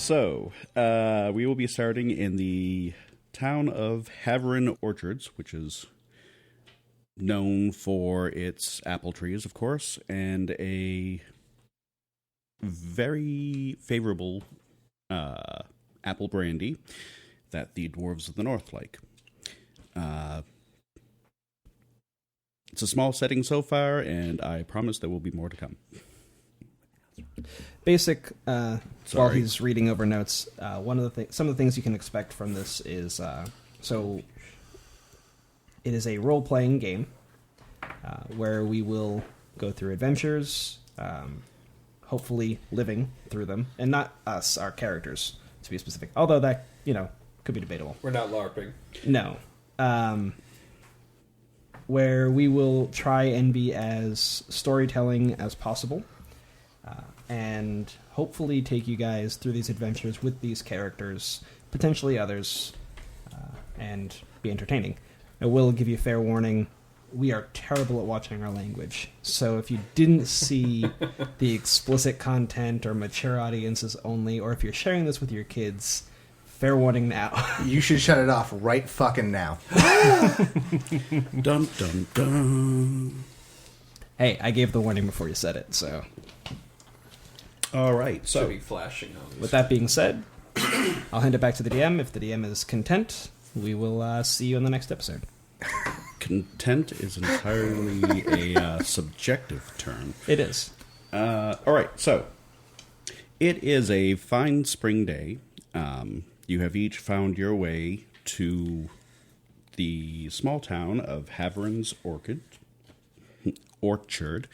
So, we will be starting in the town of Haverin Orchards, which is known for its apple trees, of course, and a very favorable apple brandy that the dwarves of the north like. It's a small setting so far, and I promise there will be more to come. Basic. While he's reading over notes, some of the things you can expect from this is so. It is a role-playing game where we will go through adventures, hopefully living through them, and not us, our characters, to be specific. Although that could be debatable. We're not LARPing. No. Where we will try and be as storytelling as possible. And hopefully take you guys through these adventures with these characters, potentially others, and be entertaining. I will give you fair warning, we are terrible at watching our language. So if you didn't see the explicit content or mature audiences only, or if you're sharing this with your kids, fair warning now. You should shut it off right fucking now. Dun, dun, dun. Hey, I gave the warning before you said it, so... All right, so Should be flashing on. With that being said, I'll hand it back to the DM. If the DM is content, we will see you on the next episode. Content is entirely a subjective term. It is. All right, so it is a fine spring day. You have each found your way to the small town of Haverin's Orchard.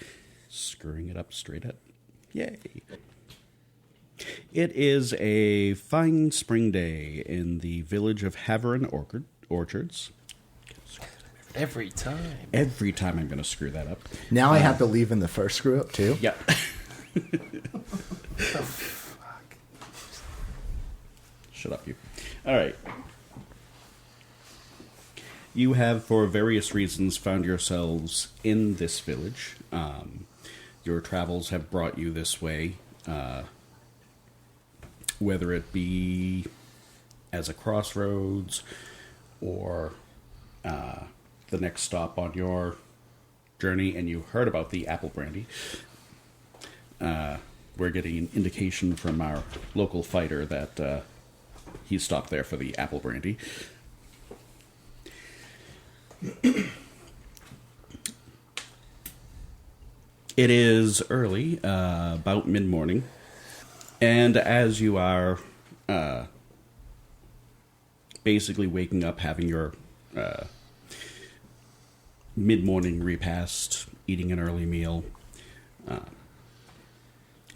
Screwing it up straight up. Yay. It is a fine spring day in the village of Haverin Orchards. Every time. Every time I'm going to screw that up. Now I have to leave in the first screw up, too? Yep. Fuck. Shut up, you. All right. You have, for various reasons, found yourselves in this village. Your travels have brought you this way, whether it be as a crossroads or the next stop on your journey, and you heard about the apple brandy. We're getting an indication from our local fighter that he stopped there for the apple brandy. It is early, about mid-morning, and as you are basically waking up, having your mid-morning repast, eating an early meal,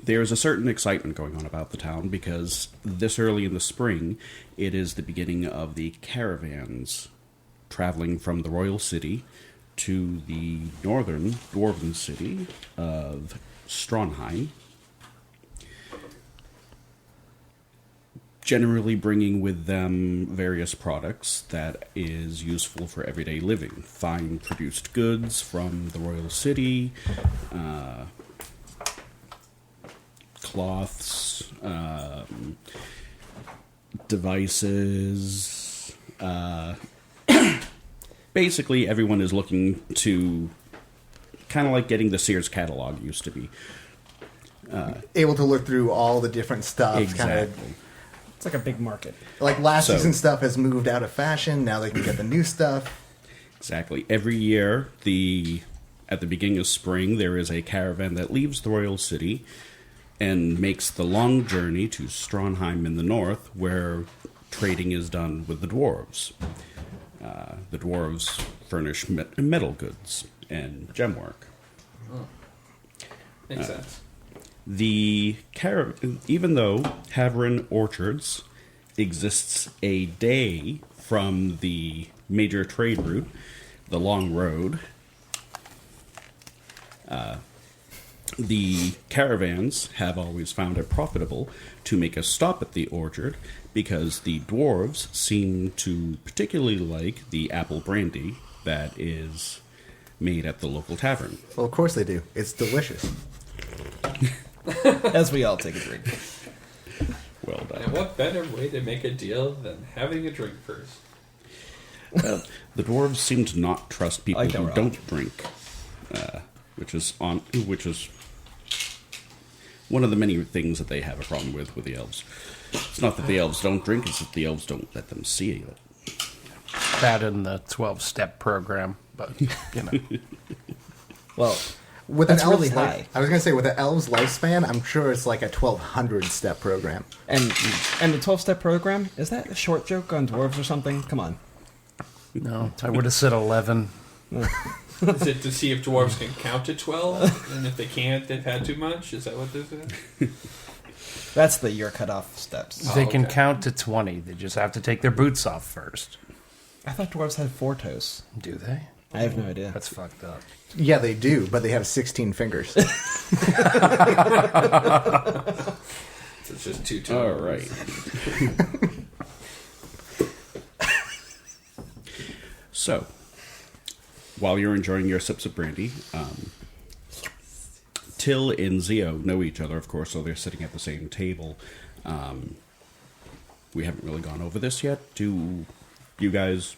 there's a certain excitement going on about the town, because this early in the spring, it is the beginning of the caravans traveling from the royal city to the northern dwarven city of Stronheim, generally bringing with them various products that is useful for everyday living. Fine produced goods from the royal city, cloths, devices, basically, everyone is looking to, kind of like getting the Sears catalog used to be. Able to look through all the different stuff. Exactly. It's like a big market. Like last season stuff has moved out of fashion. Now they can get the new stuff. Exactly. Every year, at the beginning of spring, there is a caravan that leaves the royal city and makes the long journey to Stronheim in the north, where trading is done with the dwarves. The dwarves furnish metal goods and gemwork. Oh. Makes sense. Even though Haverin Orchards exists a day from the major trade route, the Long Road, the caravans have always found it profitable to make a stop at the orchard, because the dwarves seem to particularly like the apple brandy that is made at the local tavern. Well, of course they do. It's delicious. As we all take a drink. Well And done. what better way to make a deal than having a drink first? Well, the dwarves seem to not trust people like that, who Rob. don't drink, which is one of the many things that they have a problem with the elves. It's not that the elves don't drink; it's that the elves don't let them see it. That in the 12-step program, but, you know. Well, With That's an elf's really high. I was going to say, with an elf's lifespan, I'm sure it's like a 1,200 step program. and the 12-step program, is that a short joke on dwarves or something? Come on. No, I would have said 11. Is it to see if dwarves can count to 12? And if they can't, they've had too much? Is that what this is? That's the year cutoff steps. They can okay. count to 20. They just have to take their boots off first. I thought dwarves had 4 toes. Do they? I have no idea. That's fucked up. Yeah, they do, but they have 16 fingers. So it's just 2 toes. All right. So, while you're enjoying your sips of brandy, Till and Zio know each other, of course, so they're sitting at the same table. We haven't really gone over this yet. Do you guys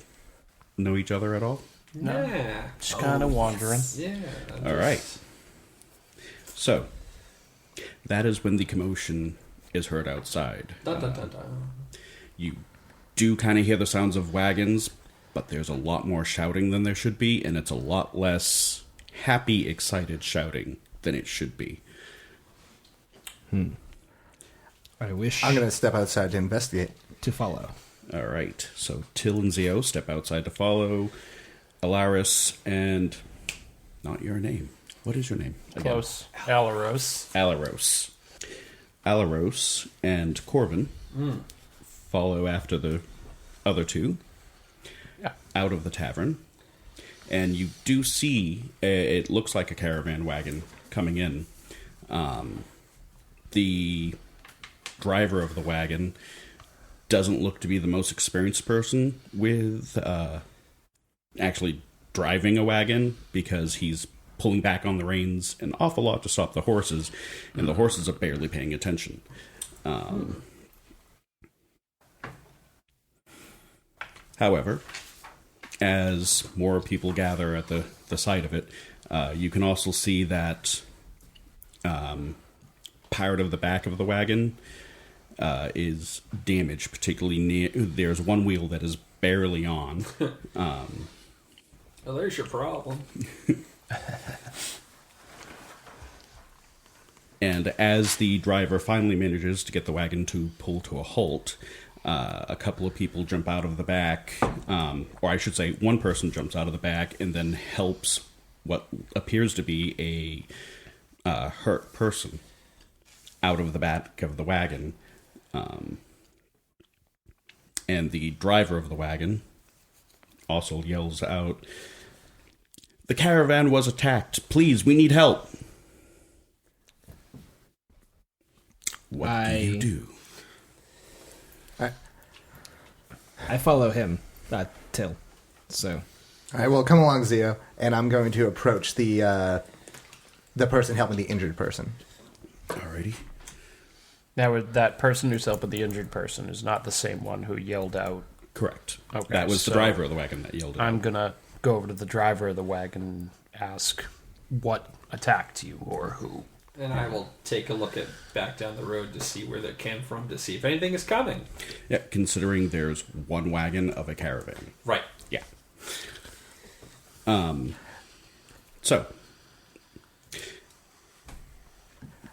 know each other at all? No. Yeah. Just kind of wandering. Yeah. All right. So, that is when the commotion is heard outside. Dun, dun, dun, dun. You do kind of hear the sounds of wagons, but there's a lot more shouting than there should be, and it's a lot less happy, excited shouting than it should be. I wish I'm going to step outside to investigate. to follow. All right, so Till and Zio step outside to follow. Alaris and... not your name. What is your name? Again. Close. Alaros. Alaros. Alaros and Corbin follow after the other two Yeah. out of the tavern. And you do see, it looks like a caravan wagon coming in. The driver of the wagon doesn't look to be the most experienced person with actually driving a wagon, because he's pulling back on the reins an awful lot to stop the horses, and the horses are barely paying attention. However, as more people gather at the site of it, you can also see that part of the back of the wagon is damaged, particularly near. There's one wheel that is barely on. Well, there's your problem. And as the driver finally manages to get the wagon to pull to a halt, a couple of people jump out of the back, or I should say one person jumps out of the back and then helps what appears to be a hurt person out of the back of the wagon. And the driver of the wagon also yells out, "The caravan was attacked. Please, we need help." What do you do? I follow him, Till. So, All right, well, come along, Zio, and I'm going to approach the person helping the injured person. Alrighty. Now, that person who's helping the injured person is not the same one who yelled out. Correct. Okay, That was the so driver of the wagon that yelled at I'm him. going to go over to the driver of the wagon and ask what attacked you or who. And I will take a look at back down the road to see where that came from, to see if anything is coming. Yeah, considering there's one wagon of a caravan. Right. Yeah. So.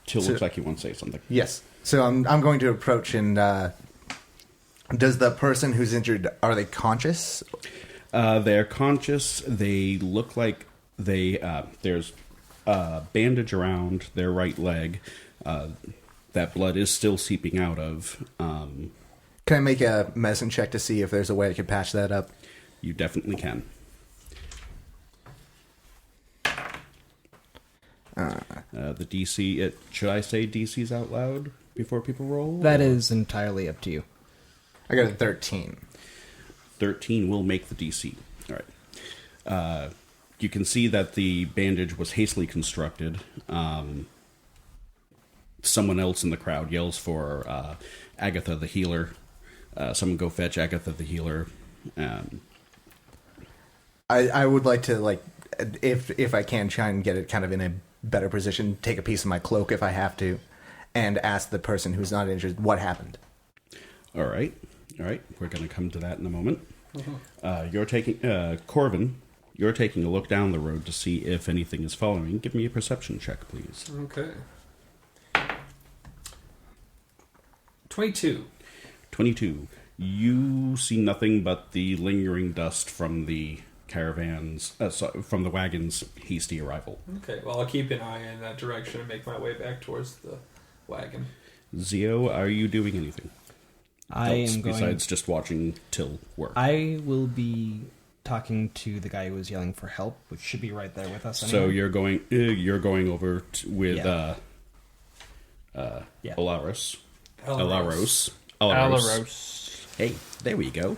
Till looks like he wants to say something. Yes. So I'm going to approach and does the person who's injured, are they conscious? They're conscious. They look like there's a bandage around their right leg. That blood is still seeping out of. Can I make a medicine check to see if there's a way I could patch that up? You definitely can. The DC, should I say DC's out loud before people roll? that is entirely up to you. I got a 13. 13 will make the DC. All right. You can see that the bandage was hastily constructed. someone else in the crowd yells for Agatha the healer. Someone go fetch Agatha the healer. I would like to, like, if I can, try and get it kind of in a better position, take a piece of my cloak if I have to, and ask the person who's not injured what happened. All right. We're going to come to that in a moment. You're taking Corvin. You're taking a look down the road to see if anything is following. Give me a perception check, please. Okay. 22. 22. You see nothing but the lingering dust from the from the wagon's hasty arrival. Okay, well, I'll keep an eye in that direction and make my way back towards the wagon. Zio, are you doing anything I else am going. besides just watching Till work? I will be talking to the guy who was yelling for help, which should be right there with us. So anyway. you're going over with Yeah. Alaros. Alaros. Alaros. Hey, there we go.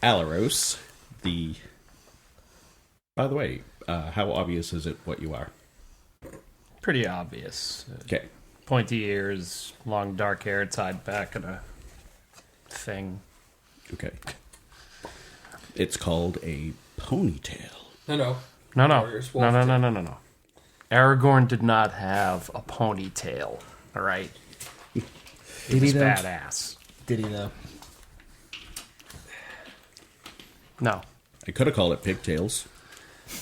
Alaros. By the way, how obvious is it what you are? Pretty obvious. Okay. Pointy ears, long dark hair tied back in a thing. Okay. It's called a ponytail. No. No. Warriors, wolf tail. No. Aragorn did not have a ponytail, all right? He Did was he, though? badass. Did he though? No. I could have called it pigtails.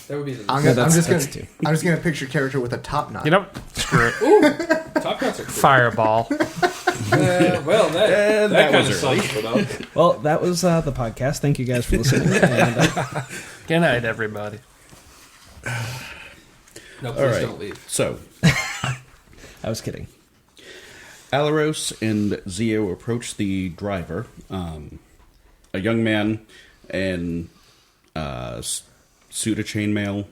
That would be the I'm just gonna picture a character with a top knot. You know, screw it. top knots are cool. Fireball. Well, that that kind of was early. sums it up. Well, that was the podcast. Thank you guys for listening. And, Good night, everybody. No, please All right. don't leave. So, I was kidding. Alaros and Zio approach the driver, a young man in suit of chainmail.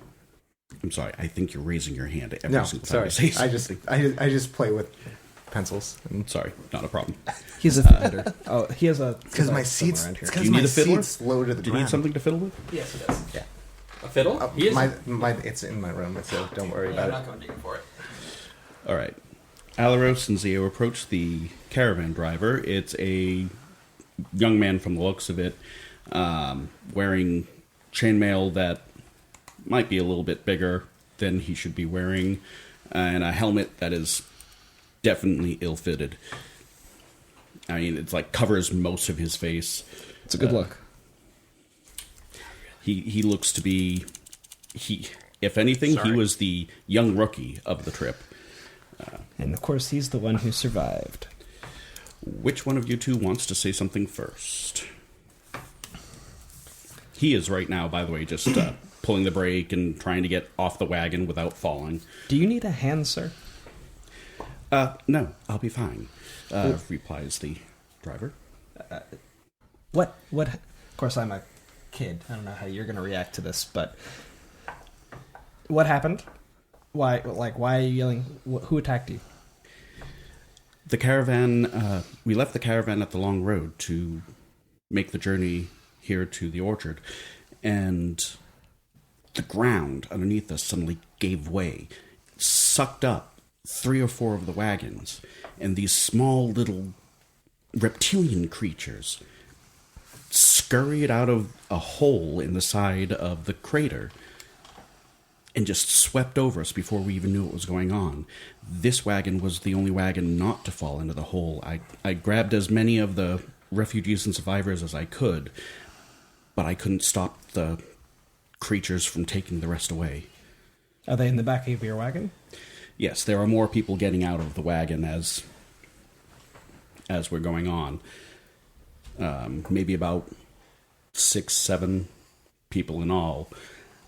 I'm sorry, I think you're raising your hand every No, single time sorry. you say I something. just play with pencils. Sorry, not a problem. He's a fiddler. Oh, he has a. Because my somewhere seat's around here. Do you need a fiddler? low to the Do you ground. need something to fiddle with? Yes, it does. Yeah. A fiddle? He is. My it's in my room, so don't worry I'm about not it. going digging for it. All right. Alaros and Zio approach the caravan driver. It's a young man from the looks of it, wearing chainmail that might be a little bit bigger than he should be wearing, and a helmet that is definitely ill-fitted. I mean, it's like covers most of his face. It's a good look. He looks to be if anything, Sorry. he was the young rookie of the trip. And of course, he's the one who survived. Which one of you two wants to say something first? He is right now, by the way, just pulling the brake and trying to get off the wagon without falling. Do you need a hand, sir? No, I'll be fine, replies the driver. What? Of course, I'm a kid. I don't know how you're going to react to this, but what happened? Why? Why are you yelling? Who attacked you? The caravan, we left the caravan at the long road to make the journey here to the orchard, and the ground underneath us suddenly gave way, sucked up 3 or 4 of the wagons, and these small little reptilian creatures scurried out of a hole in the side of the crater and just swept over us before we even knew what was going on. This wagon was the only wagon not to fall into the hole. I grabbed as many of the refugees and survivors as I could, but I couldn't stop the creatures from taking the rest away. Are they in the back of your wagon? Yes, there are more people getting out of the wagon as we're going on. Maybe about 6, 7 people in all.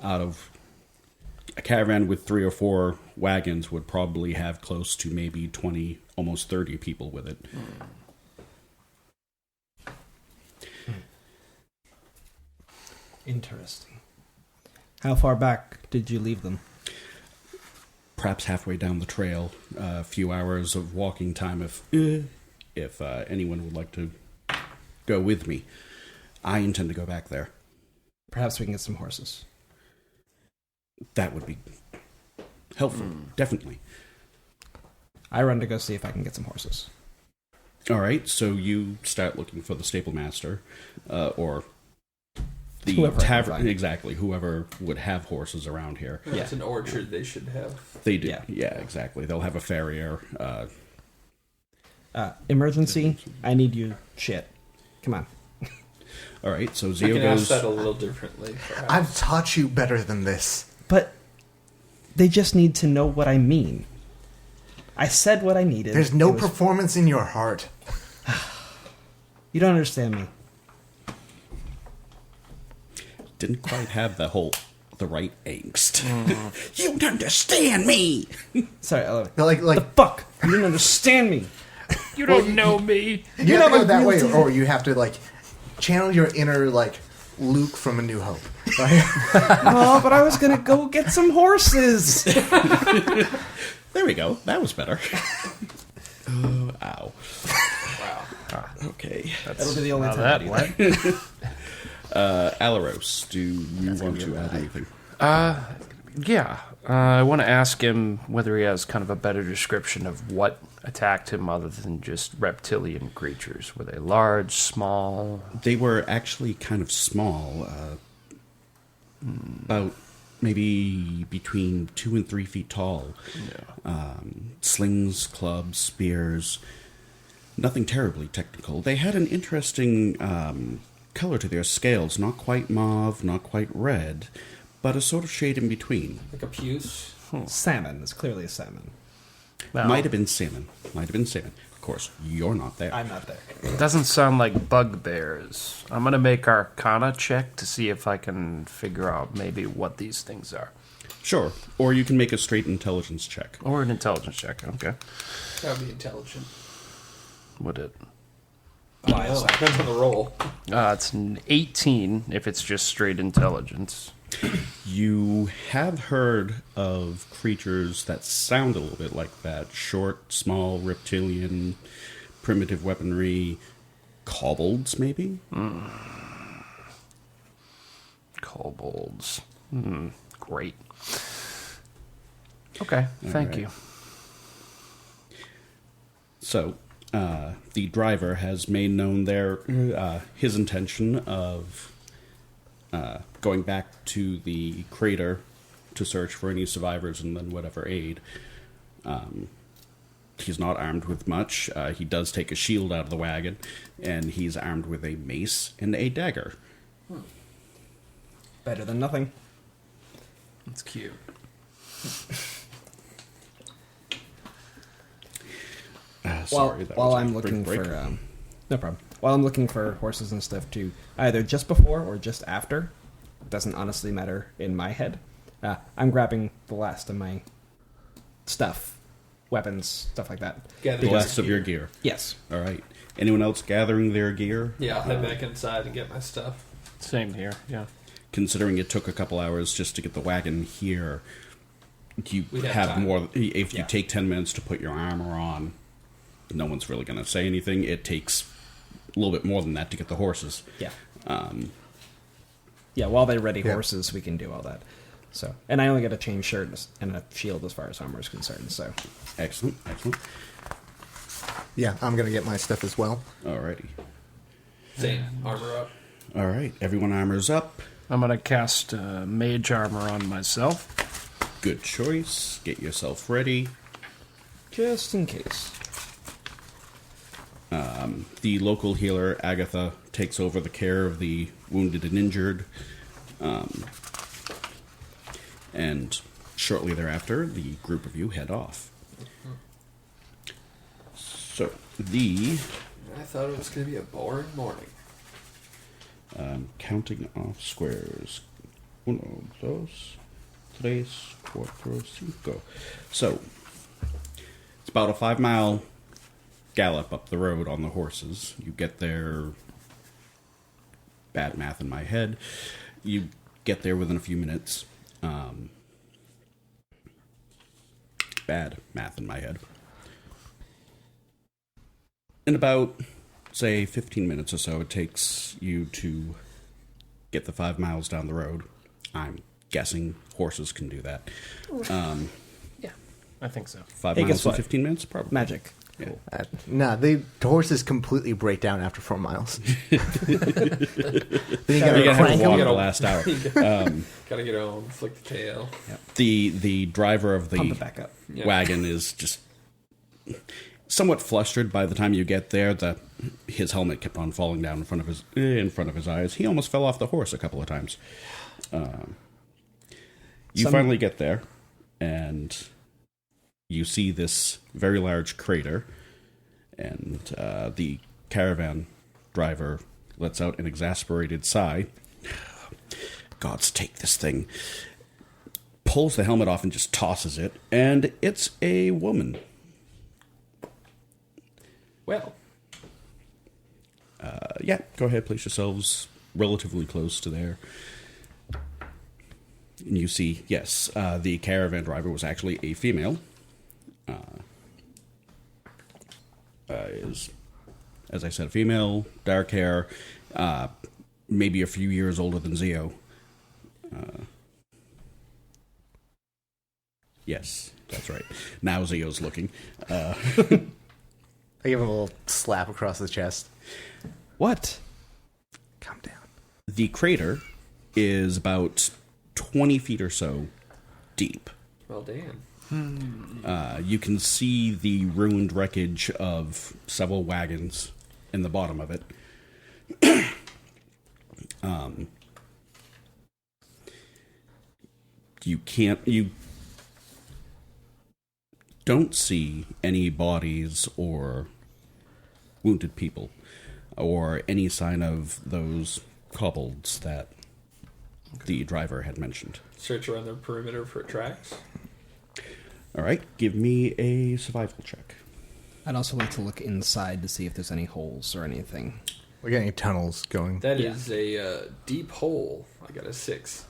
Out of a caravan with 3 or 4 wagons would probably have close to maybe 20, almost 30 people with it. Interesting. How far back did you leave them? Perhaps halfway down the trail. A few hours of walking time if anyone would like to go with me. I intend to go back there. Perhaps we can get some horses. That would be helpful, definitely. I run to go see if I can get some horses. All right, so you start looking for the stable master, or the Whoever I can tavern. find. Exactly, whoever would have horses around here. Well, it's an orchard they should have. They do. Yeah. Yeah, exactly. They'll have a farrier. Emergency, I need you shit. Come on. All right, so I Zio can ask goes. that a little differently. Perhaps. I've taught you better than this. But they just need to know what I mean. I said what I needed. There's no It was- performance in your heart. You don't understand me. Didn't quite have the right angst. You don't understand me. Sorry, Ella. Like The fuck? You didn't understand me. You don't know me. you have to know go that my way, real or you have to like channel your inner like Luke from A New Hope. Right? Oh, but I was gonna go get some horses. There we go. That was better. Oh, ow. Wow. Okay. That'll be the only Now time that I do that. what? Alaros, do you want to add anything? Yeah. I want to ask him whether he has kind of a better description of what attacked him other than just reptilian creatures. Were they large, small? They were actually kind of small, about maybe between 2 and 3 feet tall. Yeah. Slings, clubs, spears. Nothing terribly technical. They had an interesting color to their scales. Not quite mauve, not quite red, but a sort of shade in between. Like a puce. Salmon. It's clearly a salmon. Well, Might have been salmon. Might have been salmon. Of course, you're not there. I'm not there. it doesn't sound like bugbears. I'm going to make Arcana check to see if I can figure out maybe what these things are. Sure. Or you can make a straight intelligence check. Or an intelligence check. Okay. That would be intelligent. Would it? Why is that? Depends on the roll. It's an 18 if it's just straight intelligence. You have heard of creatures that sound a little bit like that. Short, small, reptilian, primitive weaponry. Kobolds, maybe? Kobolds. Great. Okay, thank right. you. So, the driver has made known his intention of going back to the crater to search for any survivors and then whatever aid. He's not armed with much. He does take a shield out of the wagon, and he's armed with a mace and a dagger. Better than nothing. That's cute. Sorry, that while was a I'm brief looking break. for no problem. While I'm looking for horses and stuff too, either just before or just after, doesn't honestly matter in my head. I'm grabbing the last of my stuff, weapons, stuff like that. Gather The your last of your gear. Yes. All right. Anyone else gathering their gear? Yeah, I'll head back inside and get my stuff. Same here, yeah. Considering it took a couple hours just to get the wagon here, you We'd have have time. more. If you Yeah. take 10 minutes to put your armor on, no one's really going to say anything. It takes a little bit more than that to get the horses. Yeah. Yeah. While they ready Yeah. horses, we can do all that. So, and I only get a chain shirt and a shield as far as armor is concerned. So, Excellent, excellent. Yeah, I'm gonna get my stuff as well. Alrighty. Same. Armor up. All right, everyone armors up. I'm going to cast mage armor on myself. Good choice. Get yourself ready. just in case. The local healer, Agatha, takes over the care of the wounded and injured. And shortly thereafter, the group of you head off. So, I thought it was going to be a boring morning. counting off squares. 1, 2, 3, 4, 5. So, it's about a 5-mile gallop up the road on the horses. You get there, bad math in my head, you get there within a few minutes. Bad math in my head. In about, say, 15 minutes or so, it takes you to get the 5 miles down the road. I'm guessing horses can do that. Yeah. I think so. 5 Hey, miles guess in what? 15 minutes, probably. Magic. Yeah. Nah, the horses completely break down after 4 miles. Then you You're gotta gonna have crank to walk 'em. the last hour. Gotta get home, flick the tail. The driver of Pump the it back up. Yeah. wagon is just somewhat flustered. By the time you get there, his helmet kept on falling down in front of his eyes. He almost fell off the horse a couple of times. You finally get there, and you see this very large crater, and the caravan driver lets out an exasperated sigh. Gods, take this thing. Pulls the helmet off and just tosses it, and it's a woman. Well, Yeah, go ahead, place yourselves relatively close to there. And you see, yes, the caravan driver was actually a female. Is, as I said, a female, dark hair, maybe a few years older than Zio. Yes, that's right. Now Zio's looking. I give him a little slap across the chest. What? Calm down. The crater is about 20 feet or so deep. well, damn. You can see the ruined wreckage of several wagons in the bottom of it. You don't see any bodies or wounded people or any sign of those kobolds that the driver had mentioned. Search around the perimeter for tracks. All right, give me a survival check. I'd also like to look inside to see if there's any holes or anything. We're getting tunnels going. That is a deep hole. I got a 6.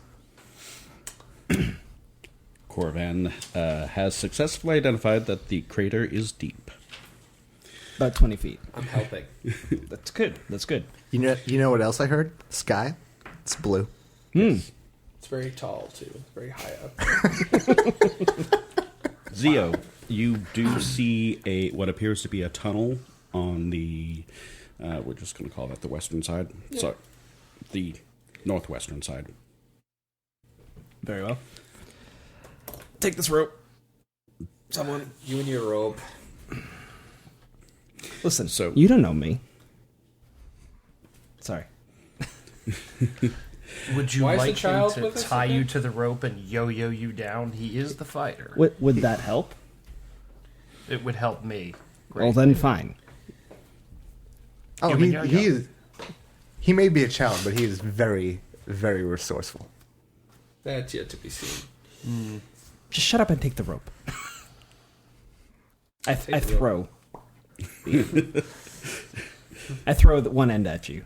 Corvan has successfully identified that the crater is deep. About 20 feet. I'm helping. That's good. That's good. You know what else I heard? Sky. It's blue. It's very tall too. It's very high up. Zio, you do see what appears to be a tunnel on the, we're just going to call that the western side. Yeah. Sorry, the northwestern side. Very well. Take this rope. Someone. You and your rope. Listen, So- you don't know me. Sorry. Would you Why is the like him child to with us tie again? you to the rope and yo-yo you down? He is the fighter. Would that help? It would help me. Well, then fine. Oh, Human he yo-yo. is. He may be a child, but he is very, very resourceful. That's yet to be seen. Just shut up and take the rope. I Take the throw. I throw the one end at you.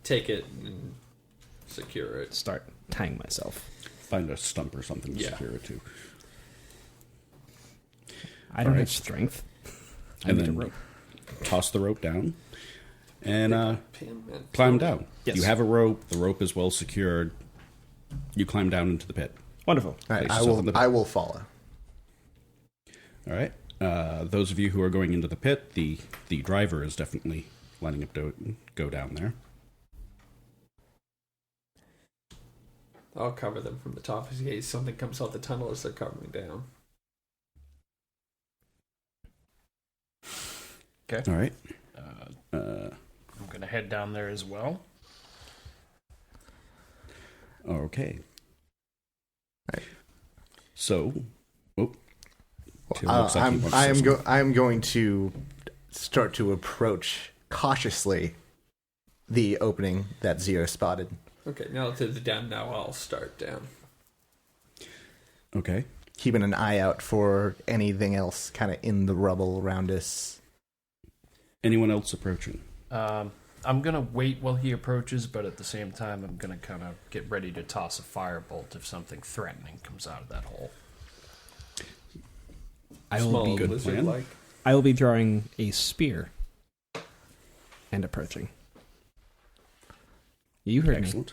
Take it and secure it. Start tying myself. Find a stump or something to Yeah. secure it to. I don't Alright. have strength. I And need a then rope. toss the rope down and Pin and climb down. Yes. You have a rope. The rope is well secured. You climb down into the pit. Wonderful. All right, Place yourself in the pit. I will follow. All right. Those of you who are going into the pit, the driver is definitely lining up to go down there. I'll cover them from the top in case something comes out the tunnel as they're coming down. Okay. All right. I'm going to head down there as well. Okay. So, Till I looks like he wants to I say am something. I am going to start to approach cautiously the opening that Zio spotted. Okay, now to the down. Now I'll start down. Okay. Keeping an eye out for anything else kind of in the rubble around us. Anyone else approaching? I'm going to wait while he approaches, but at the same time, I'm going to kind of get ready to toss a firebolt if something threatening comes out of that hole. I will Small be good lizard plan. like. I will be drawing a spear and approaching. You heard me. Excellent.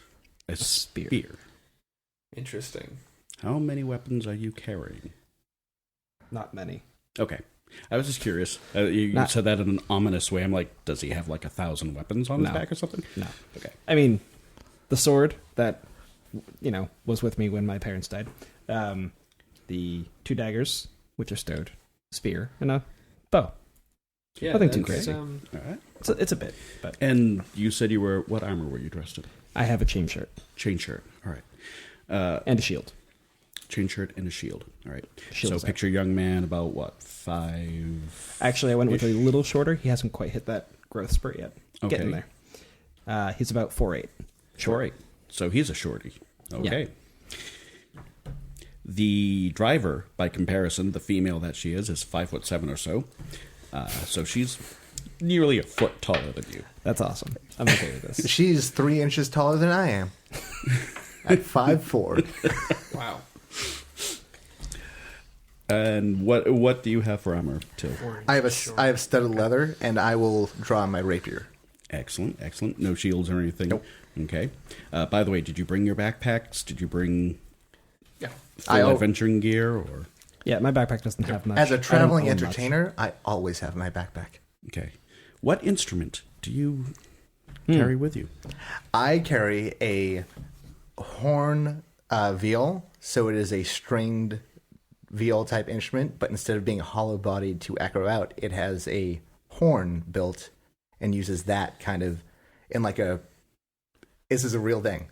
A spear. spear. Interesting. How many weapons are you carrying? Not many. Okay. I was just curious. You Not- said that in an ominous way. I'm like, does he have like 1,000 weapons on his No. back or something? No. Okay. I mean, the sword that, was with me when my parents died. The 2 daggers, which are stowed. Spear. And a bow. Yeah, Nothing too that's, crazy. All right. It's a bit, but And you said what armor were you dressed in? I have a chain shirt Chain shirt. All right. and a shield. Chain shirt and a shield. All right. Shield's So picture young man about what, 5? Actually, I went with a little shorter. He hasn't quite hit that growth spurt yet. Okay. Getting there. He's about 4'8". Short. So he's a shorty. Okay. The driver, by comparison, the female that she is 5'7" or so. So she's nearly a foot taller than you. That's awesome. I'm okay with this. She's 3 inches taller than I am. At 5'4". wow. And what do you have for armor, Till? I have studded leather, and I will draw my rapier. Excellent, excellent. No shields or anything. Nope. Okay. By the way, did you bring your backpacks? Did you bring Yeah. full adventuring gear? Or Yeah, my backpack doesn't have much. As a I don't traveling own much. entertainer, I always have my backpack. okay, what instrument do you carry with you? I carry a horn viol, so it is a stringed viol type instrument, but instead of being hollow bodied to echo out, it has a horn built and uses that kind of in like a. This is a real thing.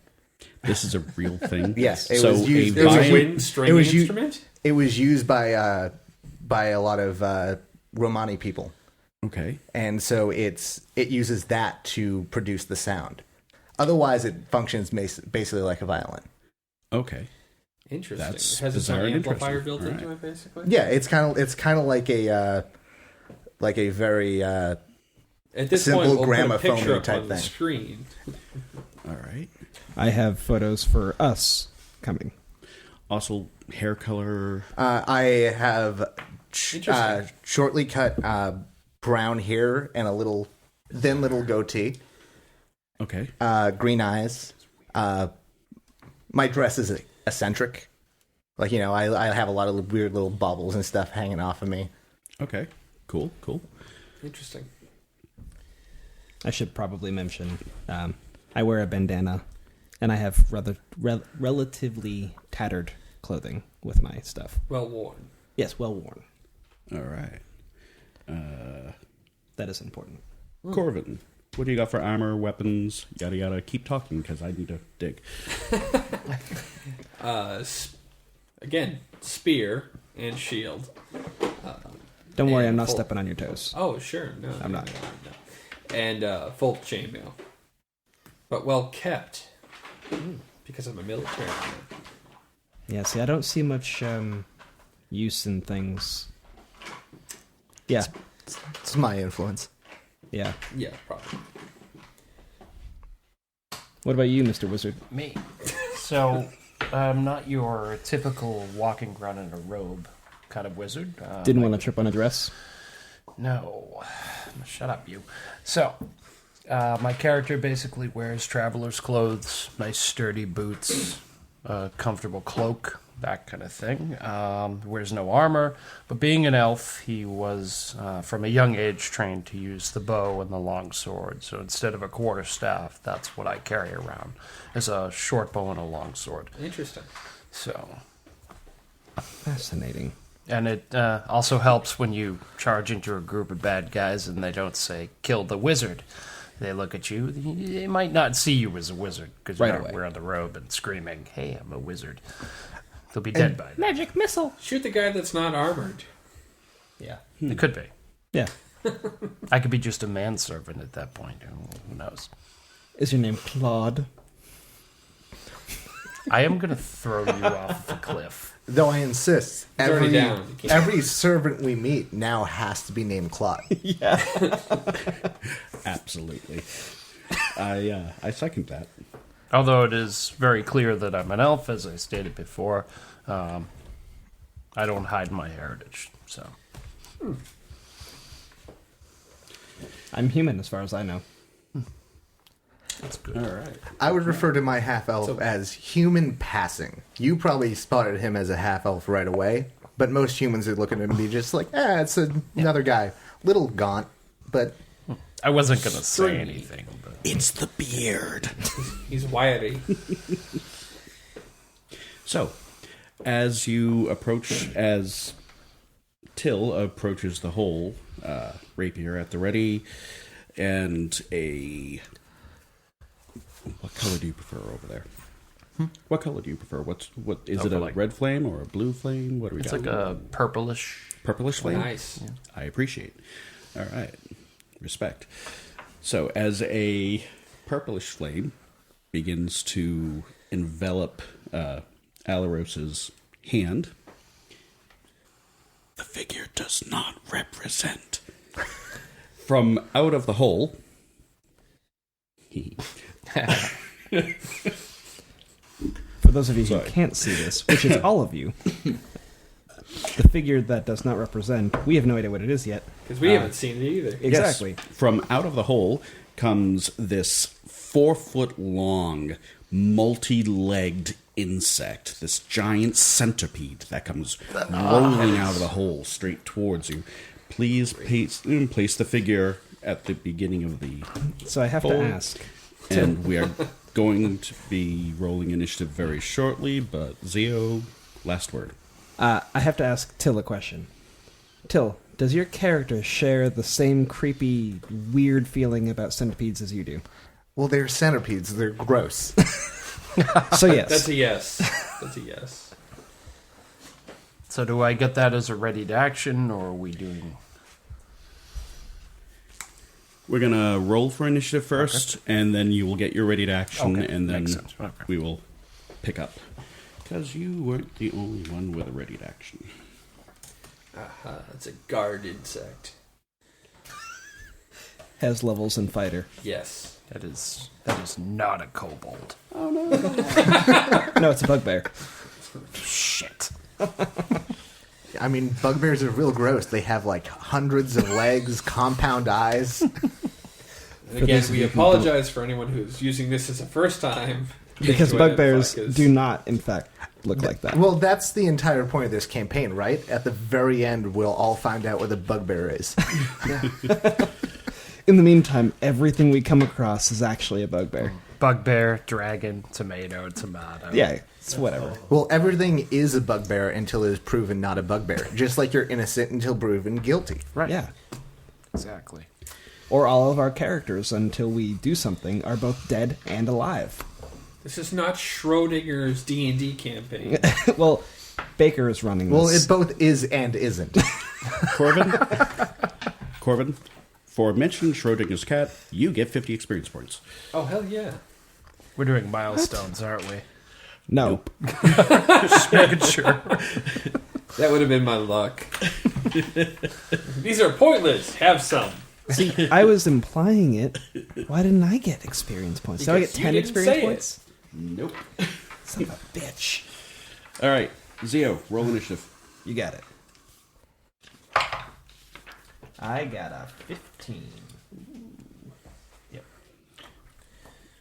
This is a real thing. Yes, it so was used. It was a vine- wind string it was instrument? It was used by a lot of Romani people, Okay. and so it uses that to produce the sound. Otherwise, it functions basically like a violin. Okay. Interesting. That's it has its bizarre own and amplifier interesting. built All into right. it, basically? Yeah, it's kind of like a very At this simple point, we'll put a gramophone picture up type on the thing. screen. All right. I have photos for us coming. Also, hair color. I have Interesting. shortly cut brown hair and a thin little goatee, Okay. green eyes. My dress is eccentric. Like, I have a lot of weird little baubles and stuff hanging off of me. Okay. Cool. Cool. Interesting. I should probably mention I wear a bandana, and I have relatively tattered clothing with my stuff. Well worn. Yes, well worn. All right. That is important. Corvin, what do you got for armor, weapons, yada yada? Keep talking because I need to dig. Again, spear and shield. Don't worry, And I'm not full- stepping on your toes. Oh, sure. No, I'm no, not. no. And full chainmail. But well kept. Because I'm a military man. Yeah, see, I don't see much use in things. Yeah, It's my influence. yeah. Yeah, probably. What about you, Mr. Wizard? Me. So, I'm not your typical walking around in a robe kind of wizard. Didn't want to trip on a dress? No. Shut up, you. So, my character basically wears traveler's clothes, nice sturdy boots, a comfortable cloak, that kind of thing. Wears no armor, but being an elf, he was, from a young age, trained to use the bow and the long sword. So instead of a quarterstaff, that's what I carry around, is a short bow and a long sword. Interesting. So... Fascinating. And it also helps when you charge into a group of bad guys and they don't say, kill the wizard. They look at you. They might not see you as a wizard because you're Right not away. wearing the robe and screaming, hey, I'm a wizard. They'll be dead by then. Magic missile! Shoot the guy that's not armored. Yeah. It could be. Yeah. I could be just a manservant at that point. Who knows? Is your name Claude? I am going to throw you off the cliff. Though I insist, It's already down. You can't- every servant we meet now has to be named Claude. Absolutely. I second that. Although it is very clear that I'm an elf, as I stated before. I don't hide my heritage, so... I'm human, as far as I know. That's good. All right. I would refer to my half elf as human passing. You probably spotted him as a half elf right away, But most humans would look at him and be just like, it's another guy. Little gaunt, but... I wasn't going to say anything. But... It's the beard. He's wiry. So, as you approach, as Till approaches the hole, rapier at the ready, and a... What color do you prefer over there? What color do you prefer? What is it? A red flame or a blue flame? What do we got? It's like a purplish flame. Nice. Yeah. I appreciate. All right, respect. So as a purplish flame begins to envelop Alaros's hand, the figure does not represent. From out of the hole. For those of you who can't see this, which is all of you, the figure that does not represent, we have no idea what it is yet. Because we haven't seen it either. Exactly. Yes, from out of the hole comes this 4-foot-long, multi-legged insect, this giant centipede that comes rolling out of the hole straight towards you. Please place the figure at the beginning of the So I have hole. to ask. And we are going to be rolling initiative very shortly, but Zio, last word. I have to ask Till a question. Till, does your character share the same creepy, weird feeling about centipedes as you do? Well, they're centipedes. They're gross. So yes. That's a yes. That's a yes. So do I get that as a ready to action, or are we doing... We're going to roll for initiative first, and then you will get your ready to action, Okay, and then makes sense. Okay. we will pick up. Because you weren't the only one with a ready to action. It's a guard insect. Has levels in fighter. Yes. That is not a kobold. No, it's a bugbear. Shit. I mean, bugbears are real gross. They have like hundreds of legs, compound eyes. And again, we apologize for anyone who's using this as a first time. Because to bugbears identify, 'cause- do not, in fact, look like that. Well, that's the entire point of this campaign, right? At the very end, we'll all find out what a bugbear is. In the meantime, everything we come across is actually a bugbear. Bugbear, dragon, tomato. Yeah, it's whatever. Well, everything is a bugbear until it is proven not a bugbear. Just like you're innocent until proven guilty. Right. Yeah. Exactly. Or all of our characters, until we do something, are both dead and alive. This is not Schrodinger's D&D campaign. Well, Baker is running this. Well, it both is and isn't. Corbin, for mentioning Schrodinger's cat, you get 50 experience points. Oh, hell yeah. We're doing milestones, aren't we? No. Just making sure. That would have been my luck. These are pointless. Have some. See, I was implying it. Why didn't I get experience points? Did I get Because you 10 didn't experience say points? Nope. Son of a bitch. All right, Zio, roll initiative. You got it. I got a 15. Yep.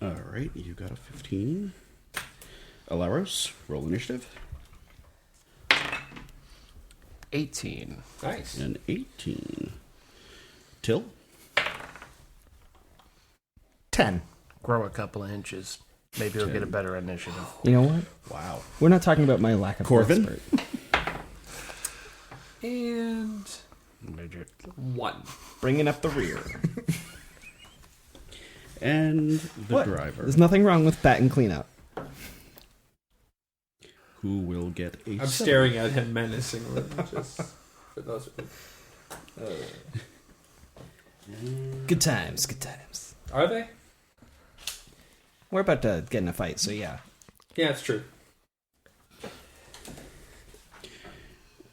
All right, you got a 15. Alaros, roll initiative. 18. Nice. An 18. Till? 10. Grow a couple of inches. Maybe we'll get a better initiative. You know what? Wow. We're not talking about my lack of Corvin? expert. And Midget. 1. Bringing up the rear. And the What? driver, There's nothing wrong with bat and cleanup. who will get a I'm 7. staring at him menacingly. Just for those Good times, good times. Are they? We're about to get in a fight, so yeah. Yeah, it's true.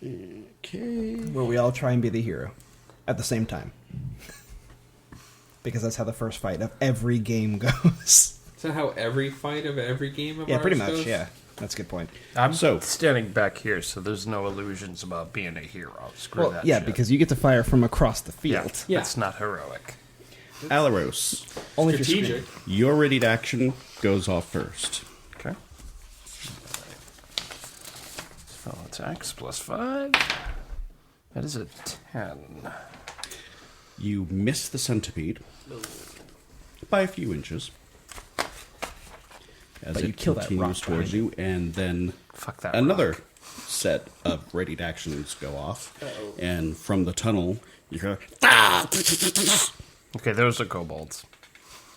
Okay. Where we all try and be the hero at the same time. Because that's how the first fight of every game goes. Is that how every fight of every game of Yeah, ours pretty much, goes? yeah. That's a good point. I'm So- standing back here, so there's no illusions about being a hero. Screw Well, that yeah, shit. because you get to fire from across the Yeah, field. Yeah. it's not heroic. Alaros, Only if you're Strategic. screaming. your ready to action goes off first. Okay. So let's attacks plus 5. That is a 10. You miss the centipede by a few inches as But you it kill that continues rock towards behind you, and then Fuck that another rock. set of readied actions go off, Uh-oh. and from the tunnel you hear, Okay, those are kobolds.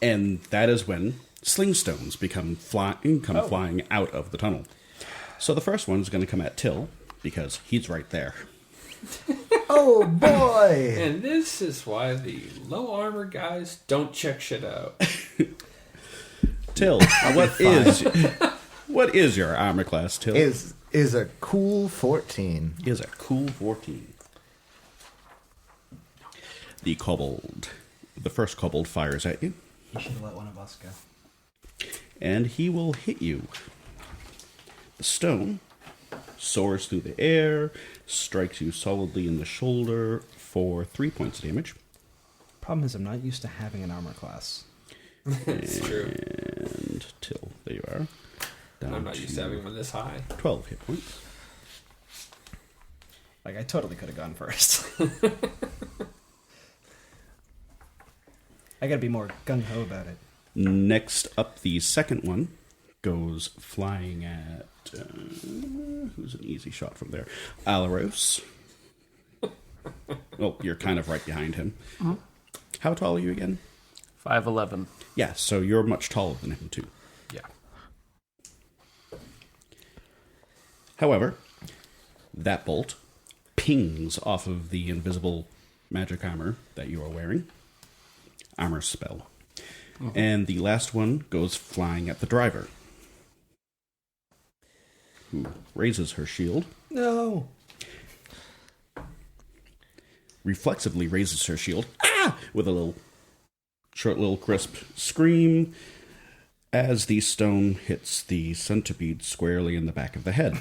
and that is when slingstones come flying out of the tunnel. So the first one's going to come at Till because he's right there. Oh boy! And this is why the low armor guys don't check shit out. Till, what is your armor class, Till? Is a cool 14. Is a cool 14. The first kobold fires at you, You should have let one of us go. and he will hit you. The stone soars through the air, strikes you solidly in the shoulder for 3 points of damage. Problem is, I'm not used to having an armor class. It's true. And Till, there you are. Down I'm not used to having one this high. 12 hit points. Like, I totally could have gone first. I gotta be more gung-ho about it. Next up, the second one goes flying at... who's an easy shot from there? Alaros. Oh, you're kind of right behind him. Uh-huh. How tall are you again? 5'11". Yeah, so you're much taller than him, too. Yeah. However, that bolt pings off of the invisible magic armor that you are wearing. Armor spell. And the last one goes flying at the driver, who raises her shield, No! reflexively raises her shield, with a short little crisp scream as the stone hits the centipede squarely in the back of the head.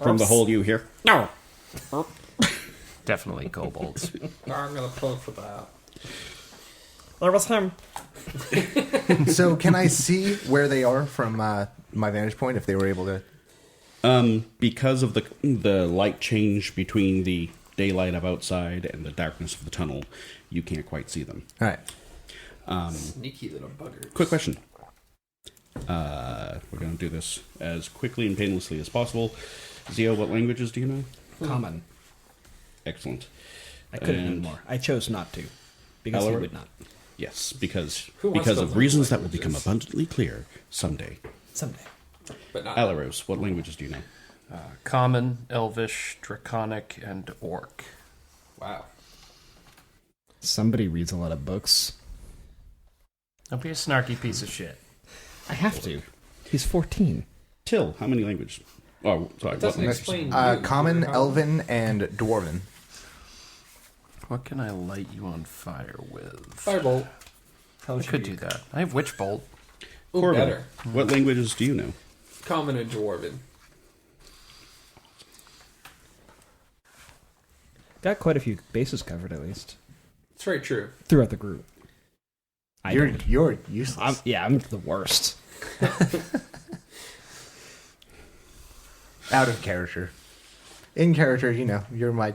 From the hole you hear, no! Definitely kobolds. I'm gonna pull for that. There was him. So can I see where they are from my vantage point if they were able to? Because of the light change between the daylight of outside and the darkness of the tunnel, you can't quite see them. All right. Sneaky little buggers. Quick question. We're going to do this as quickly and painlessly as possible. Zio, what languages do you know? Common. Excellent. I could have done And more. I chose not to. Because he Ellery? would not. Yes, because Who wants to of learn reasons that will become languages? abundantly clear someday. Someday. But not Alaros, what languages do you know? Common, Elvish, Draconic, and Orc. Wow. Somebody reads a lot of books. Don't be a snarky piece of shit. I have to. He's 14. Till, how many languages? Oh, sorry. It doesn't what explain. Common, you. Elven, and Dwarven. What can I light you on fire with? Firebolt. I could do that. I have Witch Bolt. Ooh, Corbin, better. what languages do you know? Common and Dwarven. Got quite a few bases covered, at least. It's very true. Throughout the group. You're useless. I'm the worst. Out of character. In character, you're my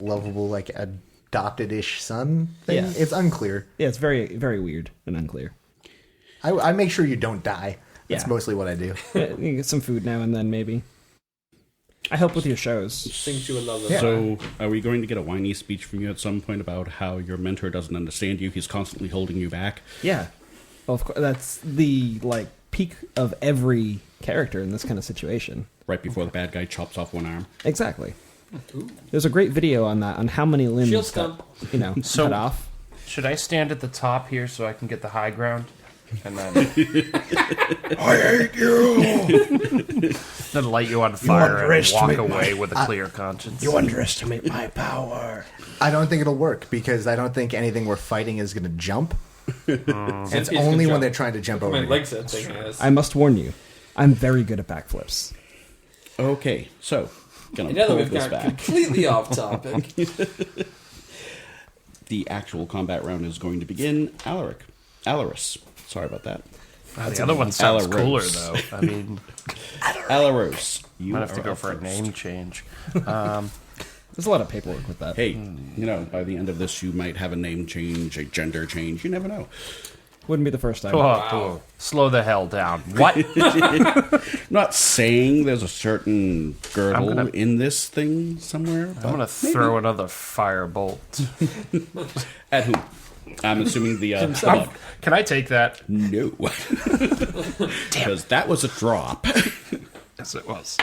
lovable, like, adopted-ish son thing. Yeah. It's unclear. Yeah, it's very, very weird and unclear. I make sure you don't die. That's Yeah. mostly what I do. Yeah, you get some food now and then, maybe. I help with your shows. Things you would love. Yeah. So, are we going to get a whiny speech from you at some point about how your mentor doesn't understand you? He's constantly holding you back. Yeah. Well, of course, that's the, peak of every character in this kind of situation. Right before the bad guy chops off one arm. Exactly. Ooh. There's a great video on that, on how many limbs Shield got, stump. So- cut off. Should I stand at the top here so I can get the high ground? And then I hate you! then light you on fire and walk underestimate away with a clear conscience. underestimate my power. I don't think it'll work because I don't think anything we're fighting is going to jump. It's Centipedes can only when jump. they're trying to jump Look over at you. my legs that thing has. I must warn you, I'm very good at backflips. Okay, so, gonna And now that pull we've this got back. completely off topic. The actual combat round is going to begin. Alaris. Sorry about that. The other one sounds Alaros. cooler, though. I mean, Alaros. You might have to are go up for a first. name change. There's a lot of paperwork with that. Hey, by the end of this, you might have a name change, a gender change. You never know. Wouldn't be the first time. Oh, slow the hell down. What? I'm not saying there's a certain girdle gonna- in this thing somewhere. I'm going to throw another firebolt. At who? I'm assuming the bug. Can I take that? No. Because that was a drop. Yes, it was.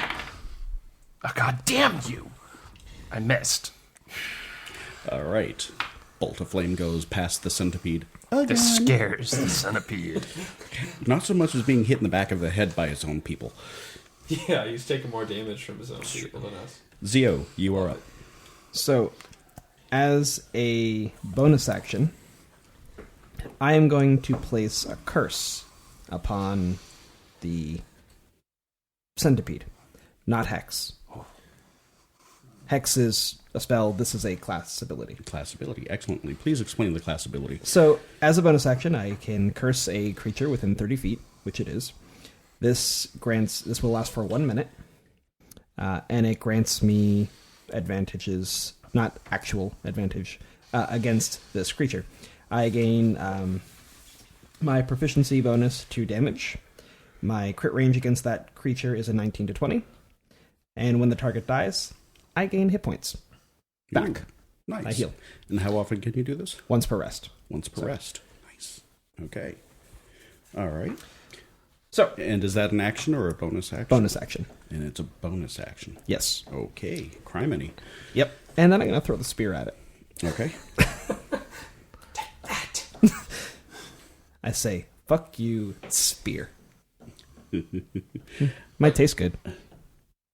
Oh, God damn you. I missed. All right. Bolt of flame goes past the centipede. This scares the centipede. Not so much as being hit in the back of the head by his own people. Yeah, he's taking more damage from his own people than us. Zio, you are up. So, as a bonus action, I am going to place a curse upon the centipede, not Hex. Hex is a spell. This is a class ability. Class ability. Excellently. Please explain the class ability. So, as a bonus action, I can curse a creature within 30 feet, which it is. This will last for 1 minute, and it grants me advantages, not actual advantage, against this creature. I gain my proficiency bonus to damage. My crit range against that creature is a 19 to 20, and when the target dies, I gain hit points back. Ooh, nice. I heal. And how often can you do this? Once per rest. Once per rest. Nice. Okay. All right. So, And is that an action or a bonus action? bonus action. And it's a bonus action. Yes. Okay. Criminy. Yep. And then I'm going to throw the spear at it. Okay. I say, fuck you, spear. Might taste good.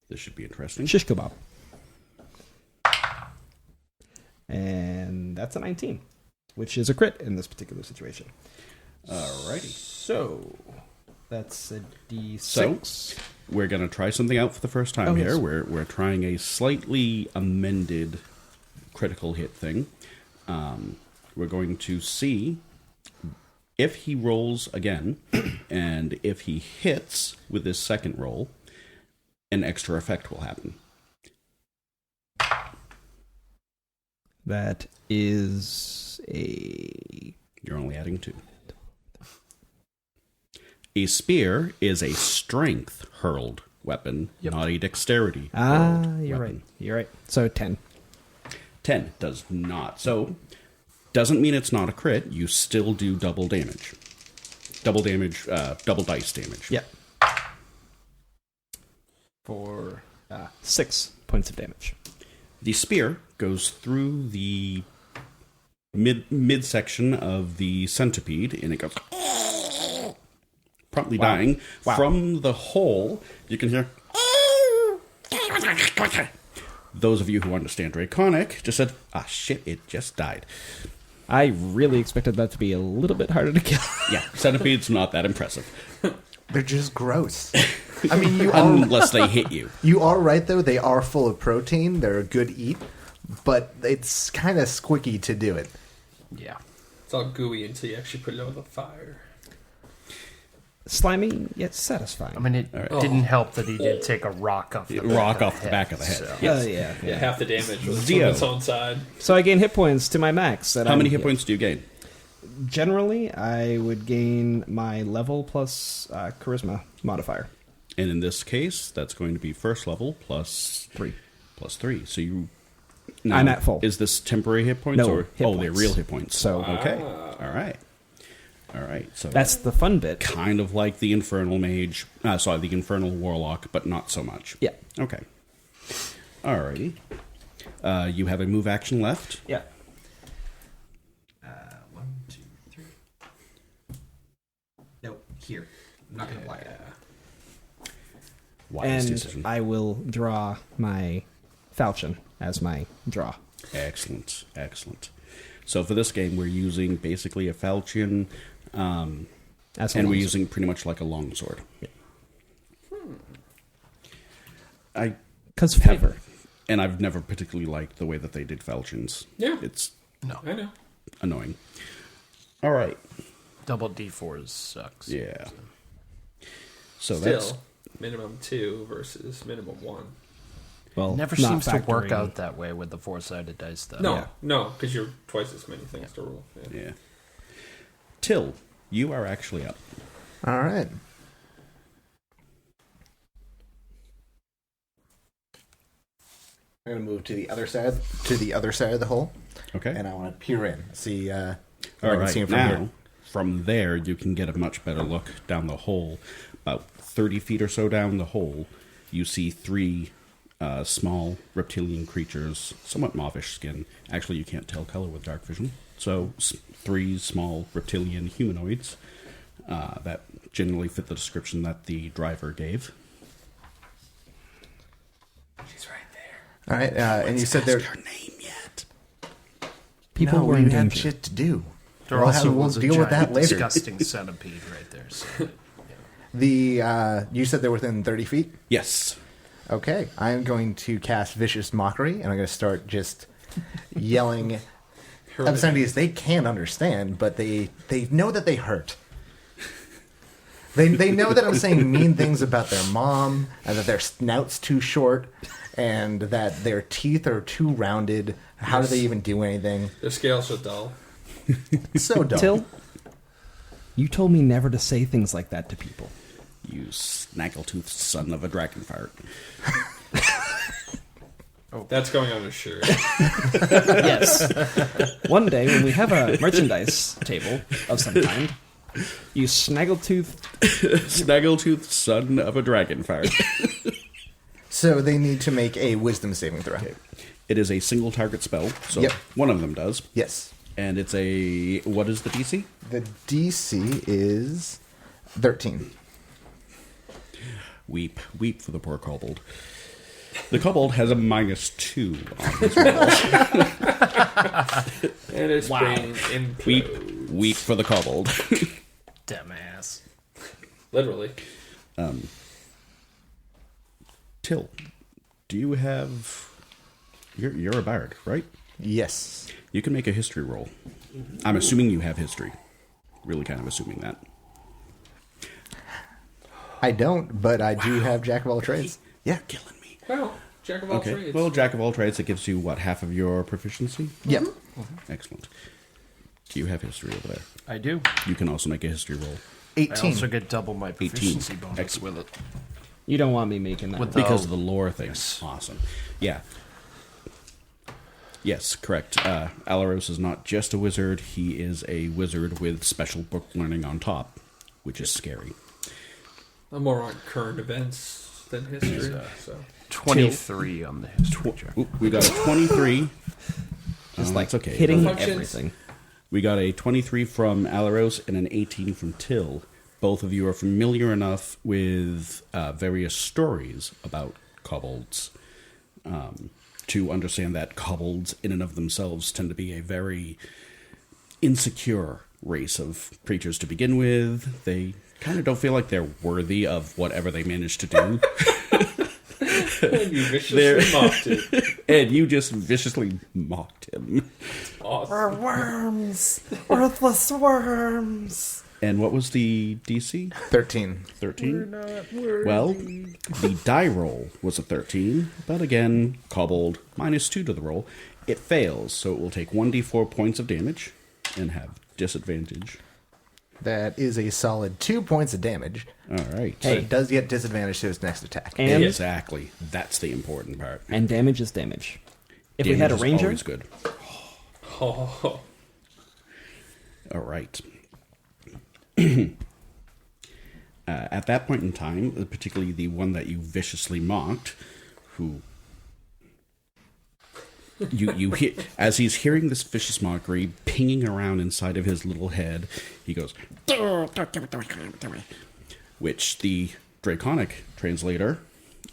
This should be interesting. Shish kebab. And that's a 19, which is a crit in this particular situation. Alrighty. So, that's a D6. So, we're going to try something out for the first time here. yes. We're trying a slightly amended critical hit thing. We're going to see if he rolls again, and if he hits with his second roll, an extra effect will happen. That is a... You're only adding 2. A spear is a strength hurled weapon, not a dexterity hurled you're weapon. right. You're right. So 10. 10 does not. So, doesn't mean it's not a crit. You still do double damage. Double dice damage. Yep. For 6 points of damage. The spear goes through the midsection of the centipede, and it goes promptly dying. Wow. From the hole, you can hear. Those of you who understand Draconic just said, shit, it just died. I really expected that to be a little bit harder to kill. Yeah, centipede's not that impressive. They're just gross. I mean, you are, Unless they hit you. you are right, though. They are full of protein. They're a good eat. But it's kind of squicky to do it. Yeah. It's all gooey until you actually put it on the fire. Slimy, yet satisfying. I mean, it didn't help that he did take a rock off the Rock off the back of the head. so- Yes. Yeah, half the damage was Zio. from its own side. So I gain hit points to my max. How many hit points do you gain? Generally, I would gain my level plus charisma modifier. And in this case, that's going to be first level plus 3. Plus 3. So you. I'm at full. Is this temporary hit points? No, or hit they're points. real hit points. So- okay. All right. All right. So That's the fun bit. kind of like the infernal mage. The infernal warlock, but not so much. Yeah. Okay. All righty. You have a move action left. Yeah. 1, 2, 3. Nope, here. I'm not gonna block it. Wise And decision. I will draw my falchion as my draw. Excellent. Excellent. So for this game, we're using basically a falchion. As a And we're longsword. using pretty much like a longsword. Yeah. Because flavor. And I've never particularly liked the way that they did falchions. Yeah. It's I know. annoying. All right. Double D4s sucks. Yeah. So Still, that's minimum 2 versus minimum 1. Well, Never not seems to work factoring- out that way with the 4-sided dice, though. No, because you're twice as many things to roll. Yeah. yeah. Till, you are actually up. All right. I'm going to move to the other side of the hole, Okay. and I want to peer in, see. All I can right. see him from Now, here. from there, you can get a much better look down the hole. About 30 feet or so down the hole, you see 3 small reptilian creatures, somewhat mauvish skin. Actually, you can't tell color with dark vision. So, 3 small reptilian humanoids that generally fit the description that the driver gave. She's right there. All right, and you said Ask there. her name yet? People no, were we in have danger. shit to do. There We'll also we'll was a deal with that giant, later. disgusting centipede right there. So. You said they're within 30 feet. Yes. Okay, I am going to cast Vicious Mockery, and I'm going to start just yelling obscenities they can't understand, but they know that they hurt. They know that I'm saying mean things about their mom, and that their snout's too short, and that their teeth are too rounded. How do they even do anything? Their scales are dull. So dumb. Till, you told me never to say things like that to people. You snaggletooth son of a dragon fart. That's going on a shirt. Yes. One day when we have a merchandise table of some kind, you snaggletooth. Snaggletooth son of a dragon fart. So they need to make a Wisdom saving throw. Okay. It is a single target spell, so Yep. one of them does. Yes. And it's a... What is the DC? The DC is 13. Weep. Weep for the poor kobold. The kobold has a -2 on his roll. And it's brain Weep. implodes. Weep for the kobold. Dumbass. Literally. Till, do you have... You're a bard, right? Yes. You can make a history roll. I'm assuming you have history. Really kind of assuming that. I don't, but I do have Jack of all trades. Yeah. Killing me. Well, jack of all Okay. trades. Well, jack of all trades, it gives you, what, half of your proficiency? Yep. Excellent. Do you have history over there? I do. You can also make a history roll. I 18. also get double my 18. proficiency bonus Excellent. with it. You don't want me making that. With roll. Because of the lore thing. Yes. Awesome. Yeah. Yes, correct. Alaros is not just a wizard. He is a wizard with special book learning on top, which is scary. I'm more on current events than history. So 23 on the history check. Oop, we got a 23. Just That's okay. hitting Functions. everything. We got a 23 from Alaros and an 18 from Till. Both of you are familiar enough with various stories about kobolds to understand that kobolds, in and of themselves, tend to be a very insecure race of creatures to begin with. They kind of don't feel like they're worthy of whatever they manage to do. and you viciously mocked it. And you just viciously mocked him. Awesome. Worms! Worthless worms! And what was the DC? 13. 13? Well, the die roll was a 13, but again, kobold, -2 to the roll. It fails, so it will take 1d4 points of damage and have disadvantage. That is a solid 2 points of damage. All right. But it does get disadvantage to its next attack. And Exactly. That's the important part. and damage is damage. If Damage we had a is ranger, always good. Oh, All right. At that point in time, particularly the one that you viciously mocked, who you hear as he's hearing this vicious mockery pinging around inside of his little head, he goes, which the draconic translator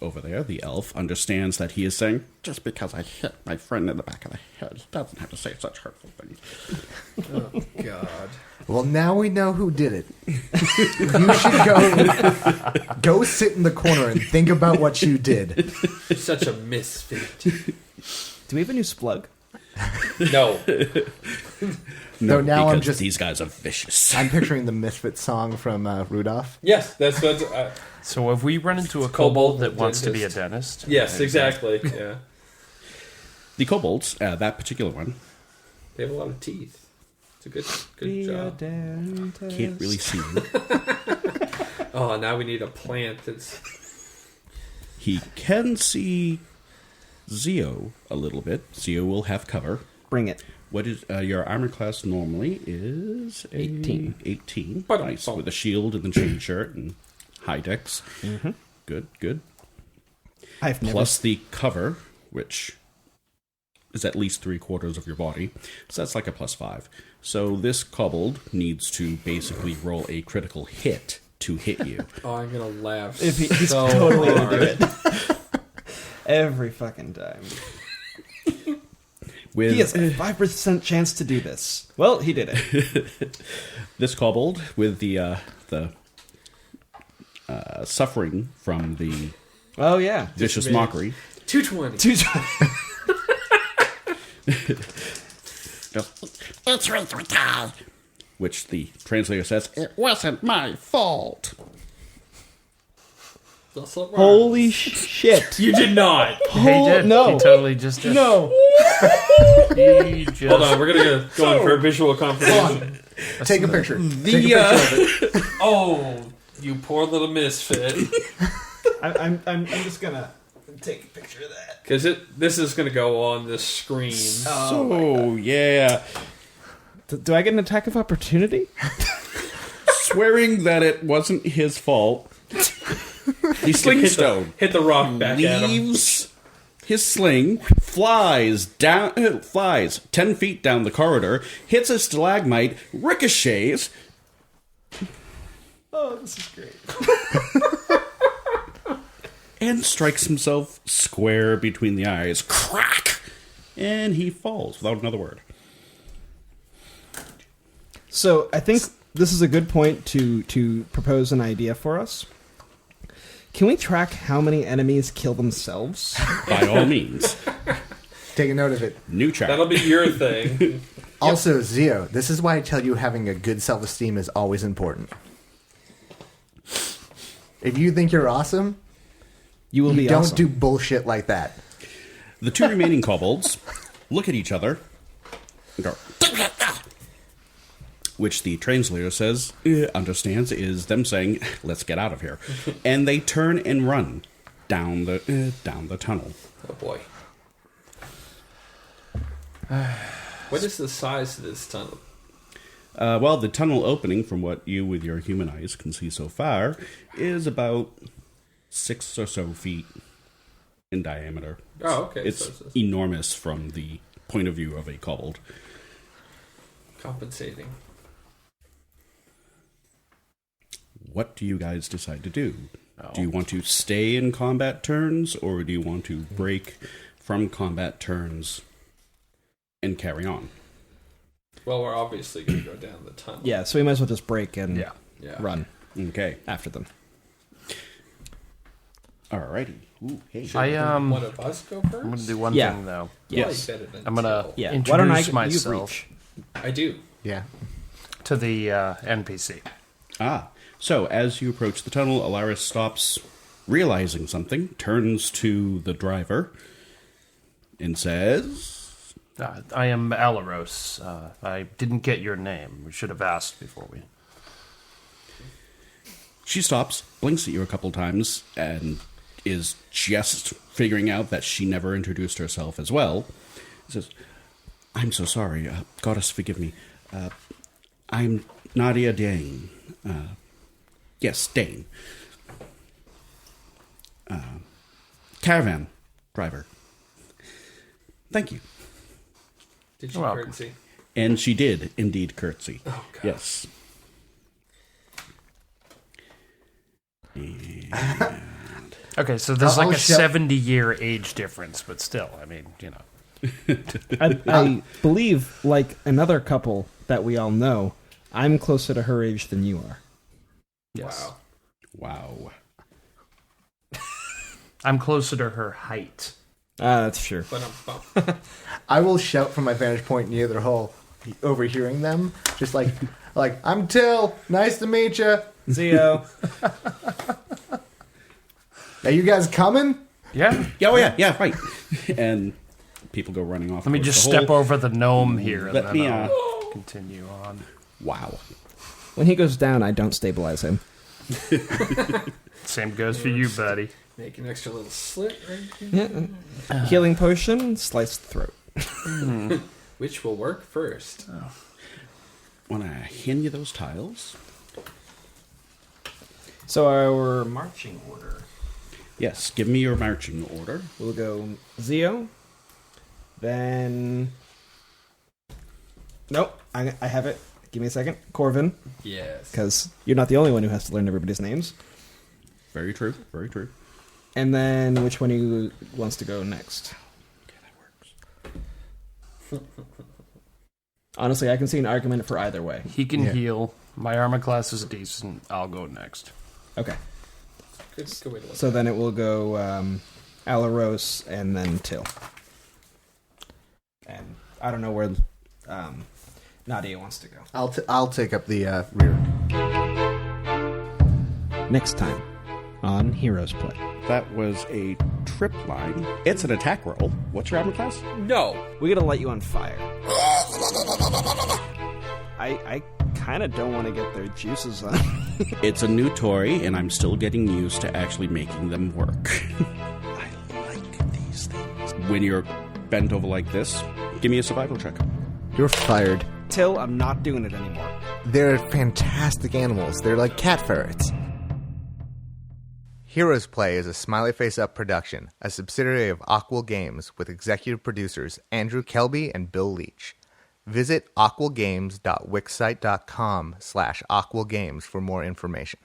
over there, the elf, understands that he is saying, just because I hit my friend in the back of the head doesn't have to say such hurtful things. oh God. Well, now we know who did it. You should go sit in the corner and think about what you did. You're such a misfit. do we have a new splug? No. No, now I'm because just these guys are vicious. I'm picturing the Misfit song from Rudolph. Yes, that's what. So if we run into a Kobold kobold that wants to be a dentist. dentist, Yes, exactly. Yeah, The kobolds, that particular one, they have a lot of teeth. It's a good Be a job. dentist. can't really see you. Oh, now we need a plant that's. He can see Zio a little bit. Zio will have cover. Bring it. What is your armor class normally is 18. 18. But Nice, with a shield and the chain shirt and high decks. Mm-hmm. Good. I've never. Plus the cover, which is at least 3/4 of your body. So that's like a +5. So this kobold needs to basically roll a critical hit to hit you. Oh, I'm gonna laugh. If he's so totally hard. gonna do it. Every fucking time. With He has a 5% chance to do this. Well, he did it. this kobold, with the suffering from the Oh, yeah. vicious Disadvantage. mockery, 220. Two times. It's with the tie. which the translator says, "It wasn't my fault." That's all right. Holy shit. You did not. he did. No. He totally just did. No. He just, Hold on, we're gonna go in for a visual confirmation. Take a picture. The Oh, you poor little misfit. I'm just gonna take a picture of that. Because this is gonna go on the screen. so yeah, Do I get an attack of opportunity? swearing that it wasn't his fault, the sling stone Hit the rock back at him. leaves his sling, flies 10 feet down the corridor, hits a stalagmite, ricochets, Oh, this is great. and strikes himself square between the eyes. Crack! And he falls without another word. So I think this is a good point to propose an idea for us. Can we track how many enemies kill themselves? By all means. Take a note of it. New chart. That'll be your thing. Also, Zio, this is why I tell you having a good self-esteem is always important. If you think you're awesome, You will you be don't awesome. do bullshit like that. The two remaining kobolds look at each other and go, which the translator says, understands, is them saying, "Let's get out of here." And they turn and run down the tunnel. Oh boy. What is the size of this tunnel? Well, the tunnel opening, from what you with your human eyes can see so far, is about 6 or so feet in diameter. Oh, okay. It's So it's enormous from the point of view of a kobold. compensating. What do you guys decide to do? Oh. Do you want to stay in combat turns, or do you want to break from combat turns and carry on? Well, we're obviously going to go down the tunnel. Yeah, so we might as well just break and Yeah. Yeah. run Okay. after them. Alrighty. Ooh, hey. One of us go first? I'm gonna do one Yeah. thing though. Yes. Probably better than I'm gonna- Jill. Yeah. Introduce Why don't I myself. You reach. I do. Yeah. To the NPC. So as you approach the tunnel, Alaris stops, realizing something, turns to the driver, and says, I am Alaros. I didn't get your name. We should have asked before we. She stops, blinks at you a couple times, and is just figuring out that she never introduced herself as well. Says, "I'm so sorry. Goddess, forgive me. I'm Nadia Dane. Yes, Dane. Caravan driver. Thank you." Did you You're welcome. curtsy? And she did indeed curtsy. Oh, God. Yes. Okay, so there's I'll like a show- 70-year age difference, but still, I mean, you know. I believe, like another couple that we all know, I'm closer to her age than you are. Yes. Wow. Wow. I'm closer to her height. That's true. But I will shout from my vantage point near the hole. overhearing them, just like I'm Till. Nice to meet you. Zio. Are you guys coming? Yeah. Oh yeah, right. And people go running off. Let me towards just the step hole. over the gnome here, and Let then me, I'll continue on. Wow. When he goes down, I don't stabilize him. Same goes for you, buddy. Make an extra little slit right here. Yeah. Healing potion, sliced throat. Which will work first. Want to hand you those tiles? So our marching order. Yes. Give me your marching order. We'll go Zio. Then... Nope, I have it. Give me a second. Corvin, Yes. because you're not the only one who has to learn everybody's names. Very true. Very true. And then which one of you wants to go next? Okay, that works. Honestly, I can see an argument for either way. He can heal. My armor class is decent. I'll go next. Okay. Good way to look. So then it will go Alaros and then Till. And I don't know where Nadia wants to go. I'll take up the rear. Next time on Heroes Play. That was a trip line. It's an attack roll. What's your armor class? No. We're gonna light you on fire. I kind of don't want to get their juices on. It's a new toy, and I'm still getting used to actually making them work. I like these things. When you're bent over like this, give me a survival check. You're fired. Till, I'm not doing it anymore. They're fantastic animals. They're like cat ferrets. Heroes Play is a Smiley Face Up production, a subsidiary of Aquil Games with executive producers Andrew Kelbe and Bill Leetch. Visit aquilgames.wixsite.com/aquilgames for more information.